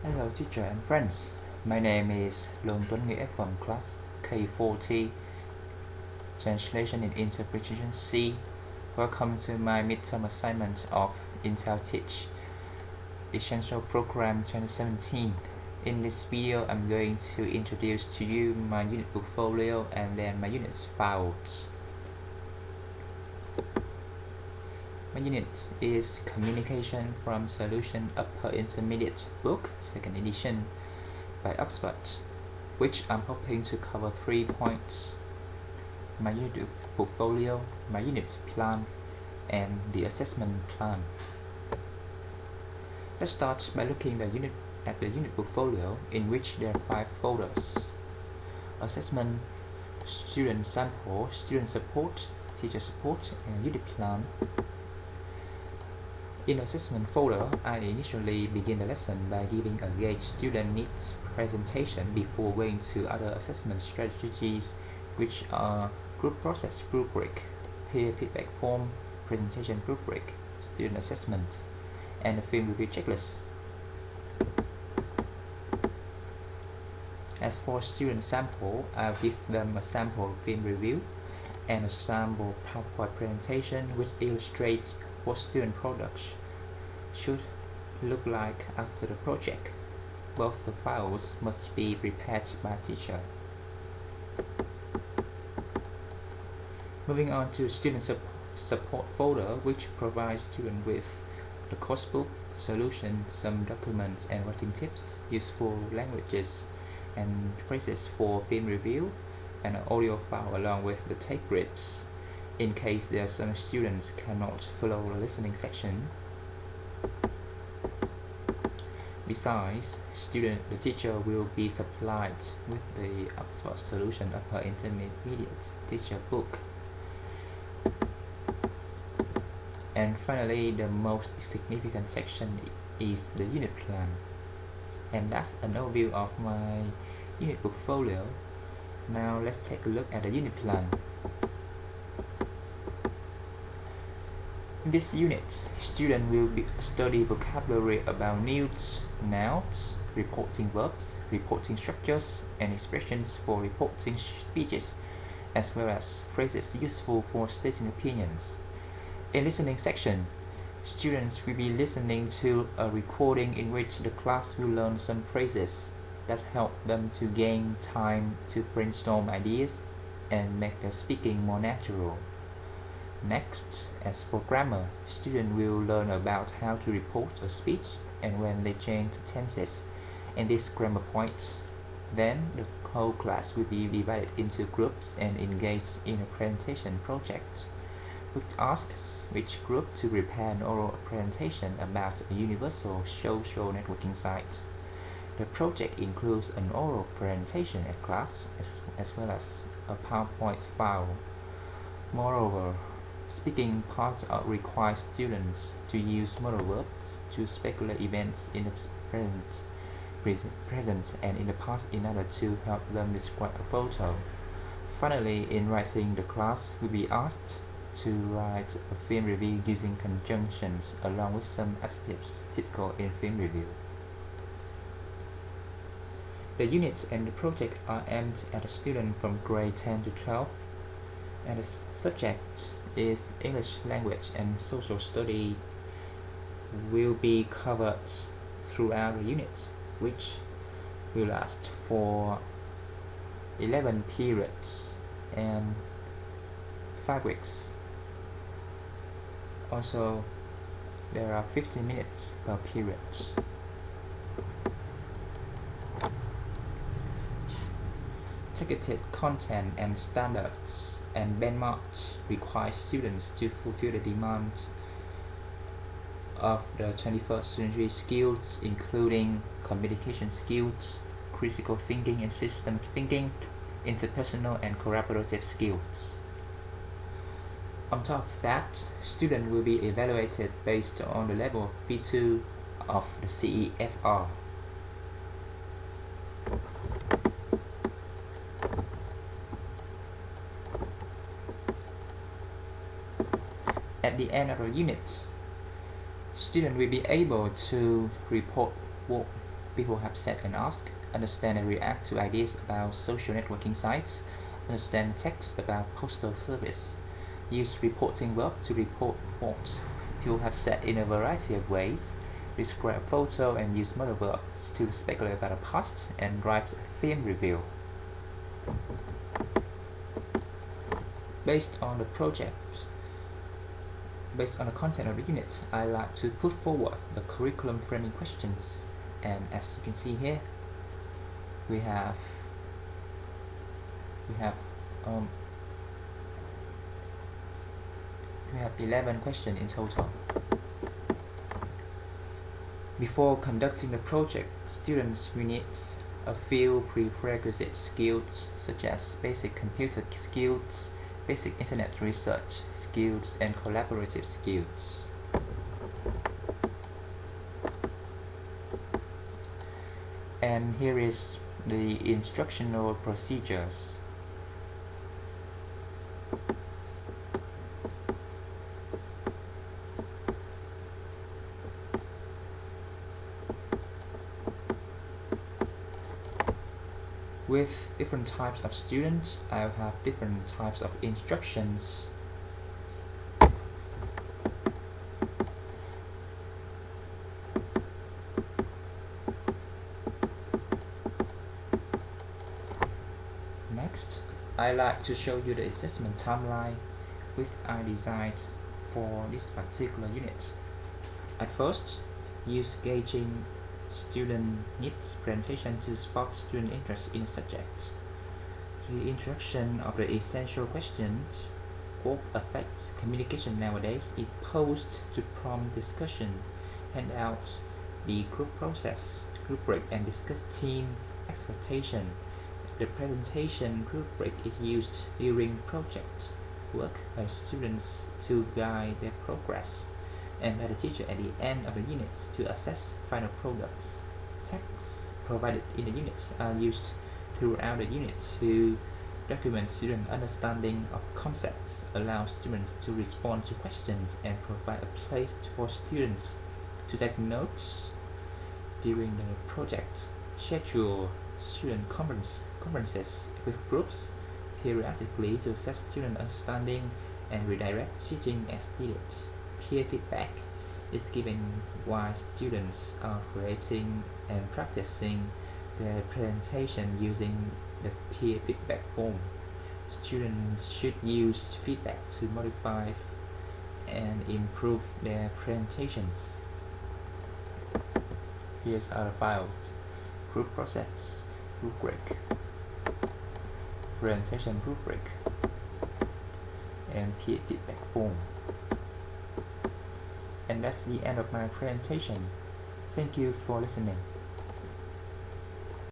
Hello teacher and friends. My name is Luong Nghia from class K40, Translation and Interpretation C. Welcome to my midterm assignment of Intel Teach Essential Program 2017. In this video, I'm going to introduce to you my unit portfolio and then my unit files. My unit is Communication from Solution Upper Intermediate book, 2nd edition by Oxford, which I'm hoping to cover 3 points: my unit portfolio, my unit plan, and the assessment plan. Let's start by looking at the unit portfolio, in which there are 5 folders: assessment, student sample, student support, teacher support, and unit plan. In assessment folder, I initially begin the lesson by giving a gauge student needs presentation before going to other assessment strategies, which are group process rubric, peer feedback form, presentation rubric, student assessment, and a film review checklist. As for student sample, I'll give them a sample film review and a sample PowerPoint presentation which illustrates what student products should look like after the project. Both the files must be prepared by teacher. Moving on to student support folder, which provides students with the course book, solution, some documents and writing tips, useful languages and phrases for film review, and an audio file along with the take grips in case there are some students cannot follow the listening section. Besides, the teacher will be supplied with the Oxford Solution Upper Intermediate teacher book. And finally, the most significant section is the unit plan. And that's an overview of my unit portfolio. Now let's take a look at the unit plan. In this unit, students will study vocabulary about news, nouns, reporting verbs, reporting structures, and expressions for reporting speeches, as well as phrases useful for stating opinions. In listening section, students will be listening to a recording in which the class will learn some phrases that help them to gain time to brainstorm ideas and make their speaking more natural. Next, as for grammar, students will learn about how to report a speech and when they change tenses in this grammar point. Then, the whole class will be divided into groups and engaged in a presentation project, which asks which group to prepare an oral presentation about a universal social networking site. The project includes an oral presentation at class as well as a PowerPoint file. Moreover, speaking part requires students to use modal verbs to speculate events in the present and in the past in order to help them describe a photo. Finally, in writing, the class will be asked to write a film review using conjunctions along with some adjectives typical in film review. The units and the project are aimed at a student from grade 10 to 12, and the subject is English language and social study will be covered throughout the unit, which will last for 11 periods and 5 weeks. Also, there are 15 minutes per period. Targeted content and standards and benchmarks require students to fulfill the demands of the 21st century skills, including communication skills, critical thinking and system thinking, interpersonal and collaborative skills. On top of that, students will be evaluated based on the level of B2 of the CEFR. At the end of the unit, students will be able to report People have set and asked, understand and react to ideas about social networking sites, understand text about postal service, use reporting verb to report reports. People have said in a variety of ways, describe photo and use modal verbs to speculate about the past and write a theme review. Based on the project, based on the content of the unit, I like to put forward the curriculum framing questions, and as you can see here, we have 11 questions in total. Before conducting the project, students will need a few prerequisite skills such as basic computer skills, basic internet research skills, and collaborative skills. And here is the instructional procedures. With different types of students, I'll have different types of instructions. Next, I like to show you the assessment timeline which I designed for this particular unit. At first, use gauging student needs presentation to spark student interest in the subject. The introduction of the essential questions, work affects communication nowadays, is posed to prompt discussion, hand out the group process, group break, and discuss team expectation. The presentation group break is used during project work by students to guide their progress, and by the teacher at the end of the unit to assess final products. Texts provided in the unit are used throughout the unit to document student understanding of concepts, allow students to respond to questions, and provide a place for students to take notes during the project. Schedule student conferences with groups periodically to assess student understanding and redirect teaching as needed. Peer feedback is given while students are creating and practicing their presentation using the peer feedback form. Students should use feedback to modify and improve their presentations. Here's other files: group process, group break, presentation group break, and peer feedback form. And that's the end of my presentation. Thank you for listening.